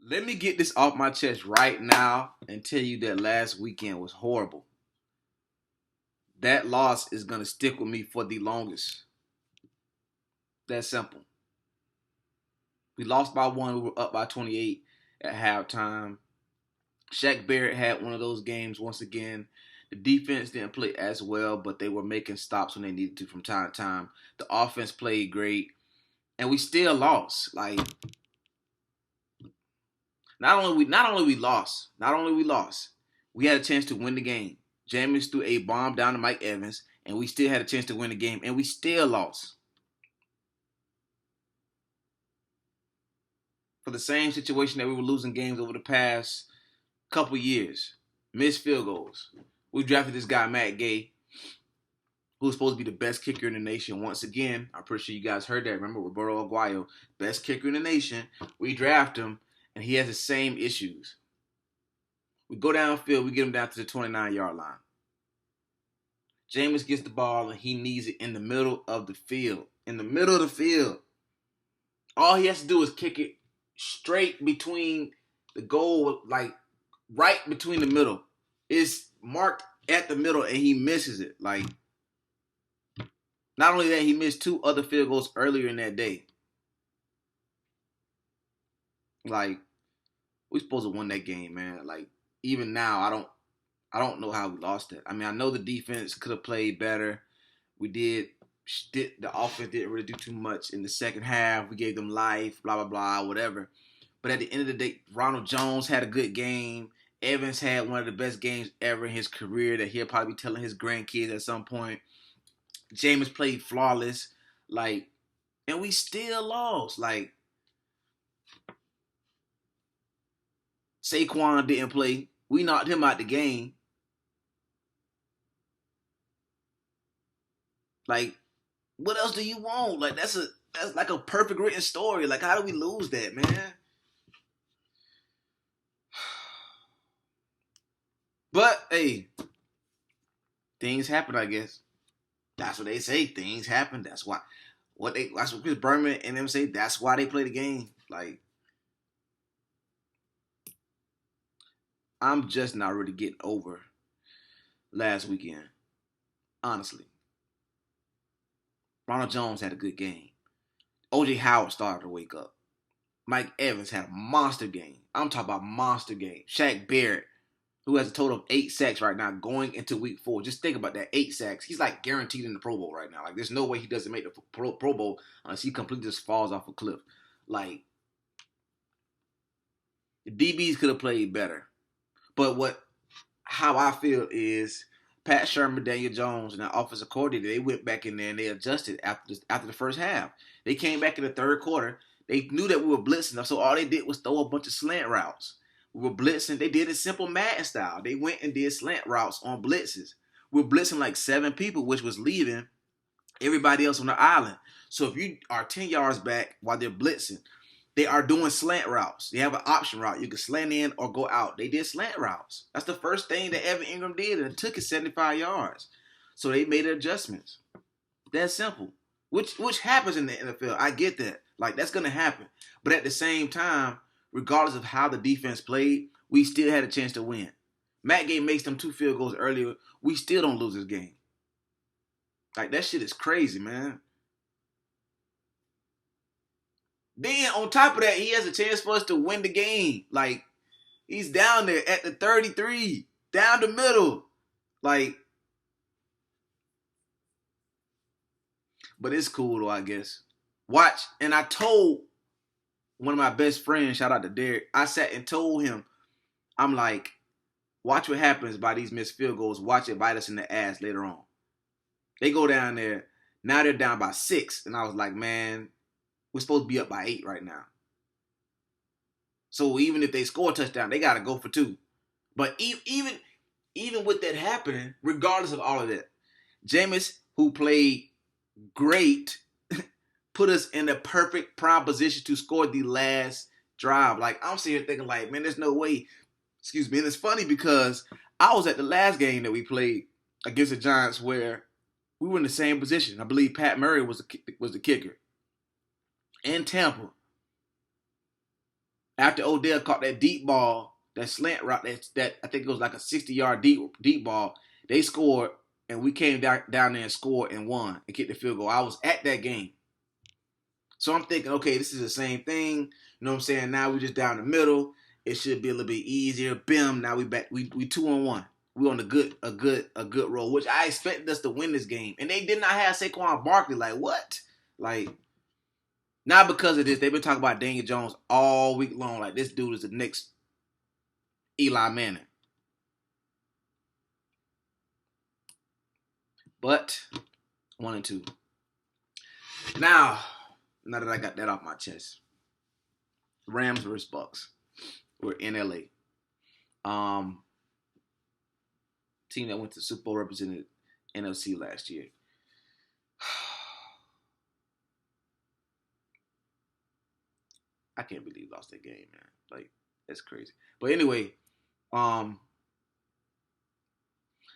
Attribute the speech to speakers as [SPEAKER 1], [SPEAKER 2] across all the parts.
[SPEAKER 1] Let me get this off my chest right now and tell you that last weekend was horrible. That loss is going to stick with me for the longest. That simple. We lost by one. We were up by 28 at halftime. Shaq Barrett had one of those games once again. The defense didn't play as well, but they were making stops when they needed to from time to time. The offense played great, and we still lost. Like not only we lost, we had a chance to win the game. Jameis threw a bomb down to Mike Evans, and we still had a chance to win the game, and we still lost. For the same situation that we were losing games over the past couple years. Missed field goals. We drafted this guy, Matt Gay, who's supposed to be the best kicker in the nation. Once again, I'm pretty sure you guys heard that. Remember, Roberto Aguayo, best kicker in the nation. We draft him, and he has the same issues. We go downfield, we get him down to the 29-yard line. Jameis gets the ball, and he needs it in the middle of the field. In the middle of the field. All he has to do is kick it straight between the goal, like right between the middle. It's marked at the middle, and he misses it. Like, not only that, he missed two other field goals earlier in that day. Like, we supposed to win that game, man. Like, even now, I don't know how we lost it. I mean, I know the defense could have played better. We did. The offense didn't really do too much in the second half. We gave them life, blah, blah, blah, whatever. But at the end of the day, Ronald Jones had a good game. Evans had one of the best games ever in his career that he'll probably be telling his grandkids at some point. Jameis played flawless. Like, and we still lost. Like, Saquon didn't play. We knocked him out the game. Like, what else do you want? Like, that's like a perfect written story. Like, how do we lose that, man? But hey, things happen, I guess. That's what they say. Things happen. That's what Chris Berman and them say. That's why they play the game. Like, I'm just not really getting over last weekend. Honestly. Ronald Jones had a good game. OJ Howard started to wake up. Mike Evans had a monster game. I'm talking about monster game. Shaq Barrett, who has a total of 8 sacks right now going into week 4. Just think about that. 8 sacks. He's like guaranteed in the Pro Bowl right now. Like, there's no way he doesn't make the Pro Bowl unless he completely just falls off a cliff. Like, the DBs could have played better. But how I feel is Pat Sherman, Daniel Jones, and the offensive coordinator, they went back in there and they adjusted after the first half. They came back in the third quarter. They knew that we were blitzing, so all they did was throw a bunch of slant routes. We were blitzing. They did it simple Madden style. They went and did slant routes on blitzes. We were blitzing like 7 people, which was leaving everybody else on the island. So if you are 10 yards back while they're blitzing, they are doing slant routes. They have an option route. You can slant in or go out. They did slant routes. That's the first thing that Evan Ingram did, and it took it 75 yards. So they made adjustments. That's simple. Which happens in the NFL. I get that. Like, that's going to happen. But at the same time, regardless of how the defense played, we still had a chance to win. Matt Gay makes them 2 field goals earlier. We still don't lose this game. Like, that shit is crazy, man. Then on top of that, he has a chance for us to win the game. Like, he's down there at the 33, down the middle. Like, but it's cool though, I guess. Watch, and I told one of my best friends, shout out to Derek, I sat and told him, I'm like, watch what happens by these missed field goals. Watch it bite us in the ass later on. They go down there. Now they're down by 6. And I was like, man, we're supposed to be up by 8 right now. So even if they score a touchdown, they got to go for 2. But even with that happening, regardless of all of that, Jameis, who played great, put us in the perfect prime position to score the last drive. Like, I'm sitting here thinking, like, man, there's no way. Excuse me. And it's funny because I was at the last game that we played against the Giants where we were in the same position. I believe Pat Murray was the kicker in Tampa. After Odell caught that deep ball, that slant route, that I think it was like a 60-yard deep ball, they scored, and we came down there and scored and won and kicked the field goal. I was at that game. So I'm thinking, okay, this is the same thing. You know what I'm saying? Now we just down the middle. It should be a little bit easier. Bim, now we back. We 2-1. We on a good roll, which I expected us to win this game. And they did not have Saquon Barkley. Like, what? Like, not because of this. They've been talking about Daniel Jones all week long. Like, this dude is the next Eli Manning. But 1-2. Now that I got that off my chest, Rams versus Bucs. We're in LA. Team that went to Super Bowl represented NFC last year. I can't believe we lost that game, man. Like, that's crazy. But anyway,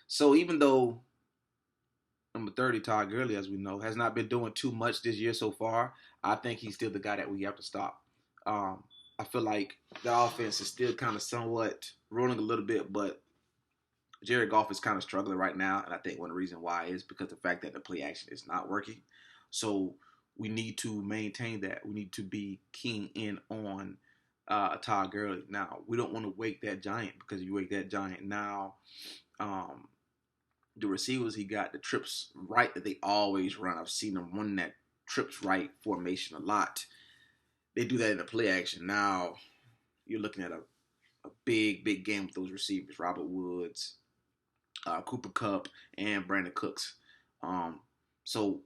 [SPEAKER 1] so even though number 30, Todd Gurley, as we know, has not been doing too much this year so far, I think he's still the guy that we have to stop. I feel like the offense is still kind of somewhat rolling a little bit, but Jared Goff is kind of struggling right now, and I think one of the reasons why is because of the fact that the play action is not working. So we need to maintain that. We need to be keying in on Todd Gurley. Now, we don't want to wake that giant, because if you wake that giant now, the receivers he got, the trips right that they always run. I've seen them run that trips right formation a lot. They do that in the play action. Now, you're looking at a big game with those receivers, Robert Woods, Cooper Kupp, and Brandon Cooks. So,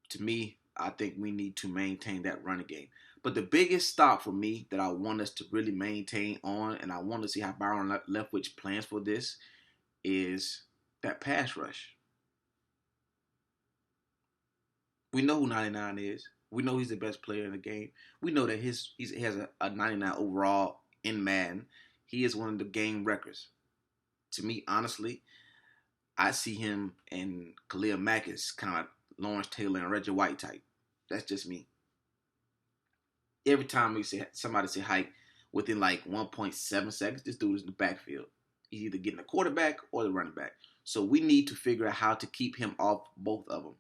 [SPEAKER 1] to me, I think we need to maintain that running game. But the biggest stop for me that I want us to really maintain on, and I want to see how Byron Leftwich plans for this, is that pass rush. We know who 99 is. We know he's the best player in the game. We know that he has a 99 overall in Madden. He is one of the game records. To me, honestly, I see him and Khalil Mack as kind of Lawrence Taylor and Reggie White type. That's just me. Every time somebody say hike within like 1.7 seconds, this dude is in the backfield. He's either getting the quarterback or the running back. So we need to figure out how to keep him off both of them.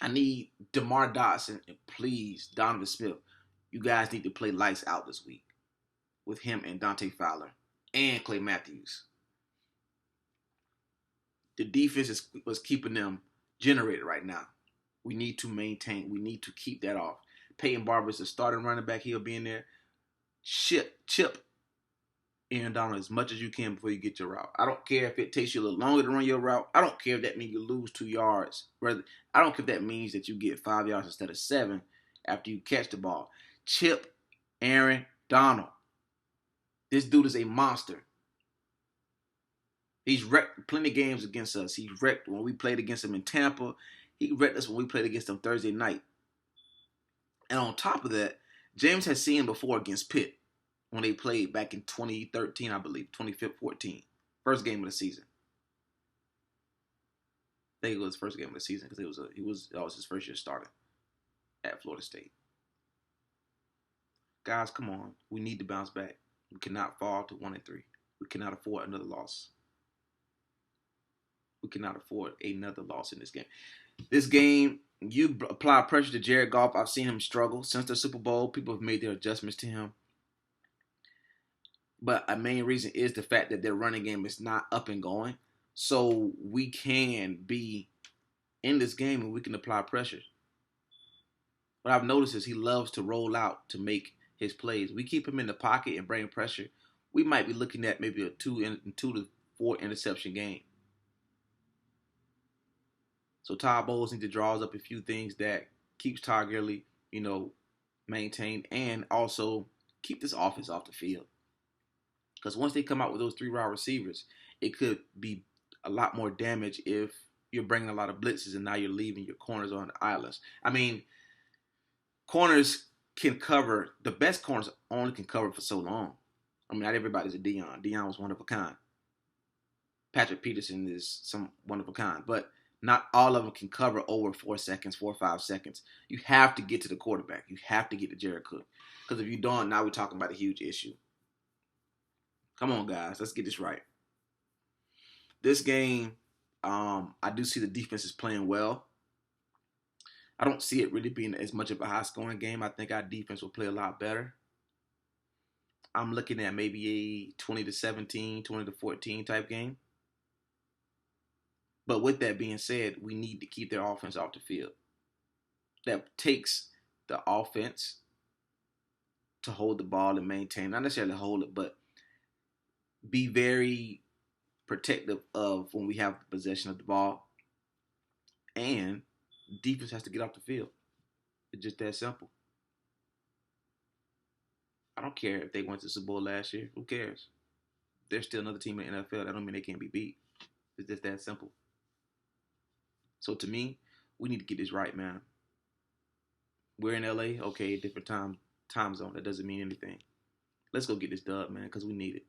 [SPEAKER 1] I need DeMar Dotson and please Donovan Smith. You guys need to play lights out this week with him and Dante Fowler and Clay Matthews. The defense was keeping them generated right now. We need to maintain. We need to keep that off. Peyton Barber is the starting running back. He'll be in there. Chip Aaron Donald as much as you can before you get your route. I don't care if it takes you a little longer to run your route. I don't care if that means you lose 2 yards. I don't care if that means that you get 5 yards instead of 7 after you catch the ball. Chip Aaron Donald. This dude is a monster. He's wrecked plenty of games against us. He's wrecked when we played against him in Tampa. He wrecked us when we played against him Thursday night. And on top of that, James has seen him before against Pitt when they played back in 2013, I believe, 2014. First game of the season. I think it was the first game of the season because that was his first year starting at Florida State. Guys, come on. We need to bounce back. We cannot fall to 1-3. We cannot afford another loss. We cannot afford another loss in this game. This game, you apply pressure to Jared Goff. I've seen him struggle since the Super Bowl. People have made their adjustments to him. But a main reason is the fact that their running game is not up and going. So we can be in this game and we can apply pressure. What I've noticed is he loves to roll out to make his plays. We keep him in the pocket and bring pressure. We might be looking at maybe a 2 to 4 interception game. So Todd Bowles needs to draw up a few things that keeps Todd Gurley, maintained and also keep this offense off the field. Because once they come out with those 3 wide receivers, it could be a lot more damage if you're bringing a lot of blitzes and now you're leaving your corners on islands. I mean, corners can cover, the best corners only can cover for so long. I mean, not everybody's a Deion. Deion was one of a kind. Patrick Peterson is one of a kind. But Not all of them can cover over 4 seconds, 4 or 5 seconds. You have to get to the quarterback. You have to get to Jared Cook. Because if you don't, now we're talking about a huge issue. Come on, guys. Let's get this right. This game, I do see the defense is playing well. I don't see it really being as much of a high-scoring game. I think our defense will play a lot better. I'm looking at maybe a 20-17, 20-14 type game. But with that being said, we need to keep their offense off the field. That takes the offense to hold the ball and maintain, not necessarily hold it, but be very protective of when we have possession of the ball. And defense has to get off the field. It's just that simple. I don't care if they went to the Super Bowl last year. Who cares? They're still another team in the NFL. That don't mean they can't be beat. It's just that simple. So to me, we need to get this right, man. We're in LA, okay, different time zone. That doesn't mean anything. Let's go get this dub, man, because we need it.